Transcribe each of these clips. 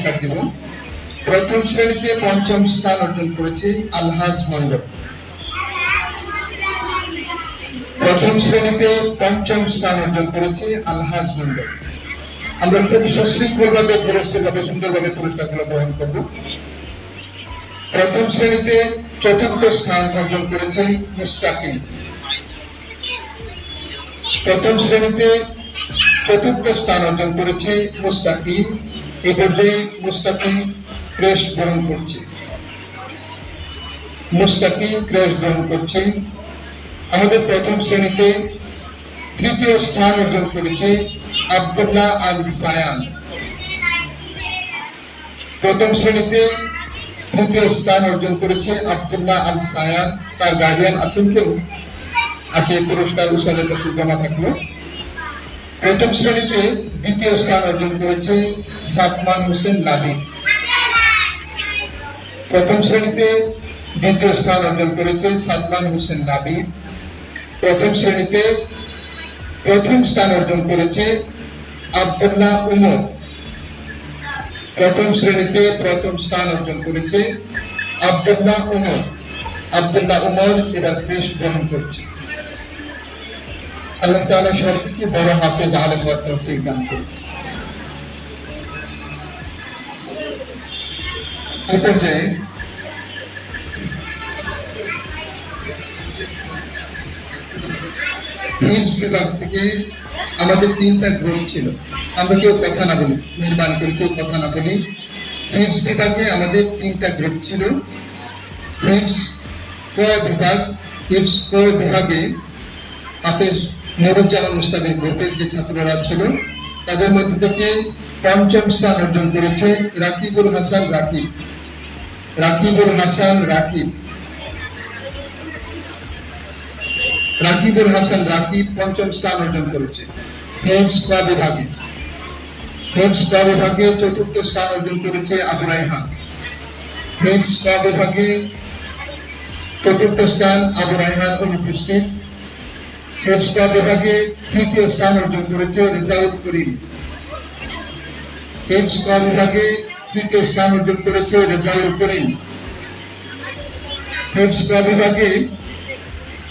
পুরস্কার দেব। প্রথম শ্রেণীতে পঞ্চম স্থান অর্জন করেছে আলহাজ মন্ডল। প্রথম শ্রেণীতে পঞ্চম স্থান অর্জন করেছে আলহাজ মন্ডল। আমরা খুব সশৃঙ্খলভাবে ধীরস্থিরভাবে সুন্দরভাবে পুরস্কারগুলো গ্রহণ করব। প্রথম শ্রেণীতে চতুর্থ স্থান অর্জন করেছেন মুস্তাকিম। প্রথম শ্রেণীতে চতুর্থ স্থান অর্জন করেছে মুস্তাকিম। এই পর্যায়ে মুস্তাকিম ক্রেস্ট গ্রহণ করছে। মুস্তাকিম ক্রেস্ট গ্রহণ করছে। আমাদের প্রথম শ্রেণীতে তৃতীয় স্থান অর্জন করেছে আব্দুল্লাহ আল সায়ান। প্রথম শ্রেণীতে তৃতীয় স্থান অর্জন করেছে আব্দুল্লাহ আল সায়ান। তার গার্ডিয়ান আছেন কেউ? আছে, পুরস্কার উস্তাদের কাছে জমা থাকলো। প্রথম শ্রেণীতে দ্বিতীয় স্থান অর্জন করেছে সাদমান হোসেন লাবি। প্রথম শ্রেণীতে দ্বিতীয় স্থান অর্জন করেছে সাদমান হোসেন লাবি। প্রথম শ্রেণীতে প্রথম স্থান অর্জন করেছে আব্দুল্লাহ উমর। প্রথম শ্রেণীতে প্রথম স্থান অর্জন করেছে আব্দুল্লাহ উমর। আব্দুল্লাহ উমর এবার ক্রেস্ট গ্রহণ করছে। আল্লাহ তাআলা সবাইকে বড় হাফেজ আলেম হওয়ার তৌফিক দান করুন। এই পর্যায়ে হিফজ বিভাগ থেকে আমাদের 3টা গ্রুপ ছিল। আমরা কেউ কথা না বলি, মেহরবানি করে কেউ কথা না বলি। হিফজ বিভাগে আমাদের 3টা গ্রুপ ছিল। হিফজ ক বিভাগ, হিফজ ক বিভাগে হাফেজ নুরুজ্জামান উস্তাদের গ্রুপের যে ছাত্ররা ছিল তাদের মধ্যে থেকে পঞ্চম স্থান অর্জন করেছে রাকিবুল হাসান রাকিব। রাকিবুল হাসান রাকিব। রাকিবুল হাসান রাকিব পঞ্চম স্থান অর্জন করেছে হিফজ ক বিভাগে। হিফজ ক বিভাগে চতুর্থ স্থান অর্জন করেছে আবু রায়হান। হিফজ ক বিভাগে চতুর্থ স্থান আবু রায়হান অনুপস্থিত। হিফজ ক বিভাগে তৃতীয় স্থান অর্জন করেছে রেজাউল করিম। হিফজ ক বিভাগে তৃতীয় স্থান অর্জন করেছে রেজাউল করিম। হিফজ ক বিভাগে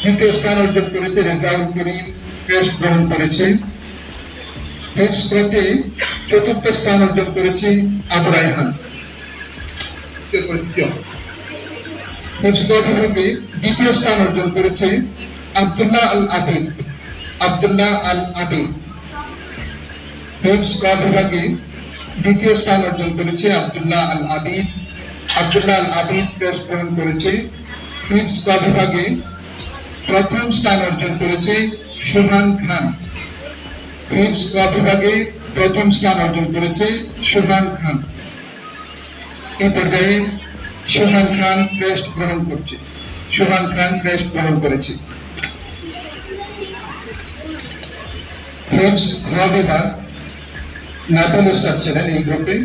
তৃতীয় স্থান অর্জন করেছে রেজাউল করিম, ক্রেস্ট গ্রহণ করেছে। হিফজ কতে চতুর্থ স্থান অর্জন করেছে আবু রায়হান। হিফজ ক বিভাগে দ্বিতীয় স্থান অর্জন করেছে আব্দুল্লাহ আল আবিদ। আব্দুল্লাহ আল আবিদ। হিফজ ক বিভাগে দ্বিতীয় স্থান অর্জন করেছে আব্দুল্লাহ আল আবিদ। আব্দুল্লাহ আল আবিদ ক্রেস্ট গ্রহণ করেছে। হিফজ ক বিভাগে প্রথম স্থান অর্জন করেছে সুহান খান। হিফজ ক বিভাগে প্রথম স্থান অর্জন করেছে সুহান খান। এই পর্যায়ে সুহান খান ক্রেস্ট গ্রহণ করছে। সুহান খান ক্রেস্ট গ্রহণ করেছে। হিফজ ঘ বিভাগ নাটল উস্তাদ ছিলেন এই গ্রুপে।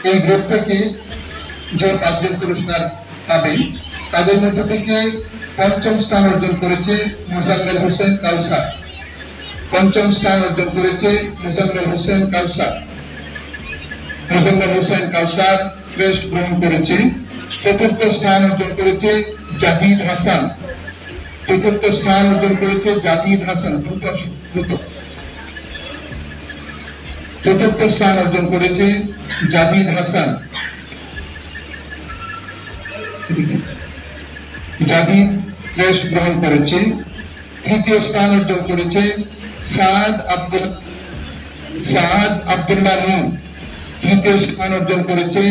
এই গ্রুপ থেকে যে 5 জন পুরস্কার পাবে তাদের মধ্যে থেকে পঞ্চম স্থান অর্জন করেছে মুজাম্মেল হোসেন কাউসার। পঞ্চম স্থান অর্জন করেছে মুজাম্মেল হোসেন কাউসার। মুজাম্মেল হোসেন কাউসার ক্রেস্ট গ্রহণ করেছে। চতুর্থ স্থান অর্জন করেছে জাহিদ হাসান। চতুর্থ স্থান অর্জন করেছে জাহিদ হাসান। চতুর্থ স্থান অর্জন করেছে জাহিদ হাসান। জাহিদ ক্রেস্ট গ্রহণ করেছে। তৃতীয় স্থান অর্জন করেছে সাদ আব্দুল্লাহ নূর। তৃতীয় স্থান অর্জন করেছে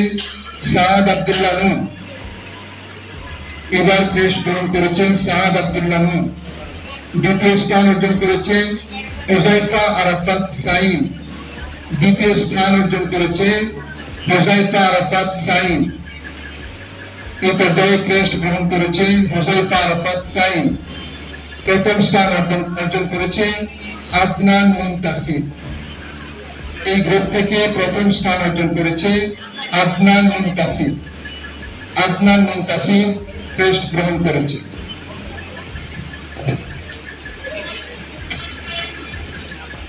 সাদ আব্দুল্লাহ নূর। এবার ক্রেস্ট গ্রহণ করেছেন সাদ আব্দুল্লাহ নূর। দ্বিতীয় স্থান অর্জন করেছেন হুযায়ফা আরাফাত সাইন। দ্বিতীয় স্থান অর্জন করেছে হুযায়ফা আরাফাত সাইন। এই পর্যায়ে ক্রেস্ট গ্রহণ করেছে হুযায়ফা আরাফাত সাইন। প্রথম স্থান অর্জন করেছে আদনান মুনতাসির। এই গ্রুপ থেকে প্রথম স্থান অর্জন করেছে আদনান মুনতাসির। আদনান মুনতাসির ক্রেস্ট গ্রহণ করেছে।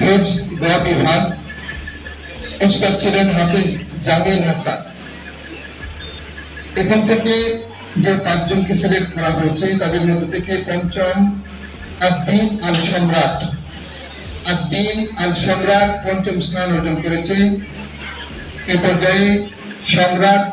হিফজ গ বিভাগ উস্তাদ ছিলেন হাফেজ জামিল হাসান। এখান থেকে যে 5 জনকে সিলেক্ট করা হয়েছে তাদের মধ্যে থেকে পঞ্চম আদ্দিন আল সম্রাট। আদ্দিন আল সম্রাট পঞ্চম স্থান অর্জন করেছে। এ পর্যায়ে সম্রাট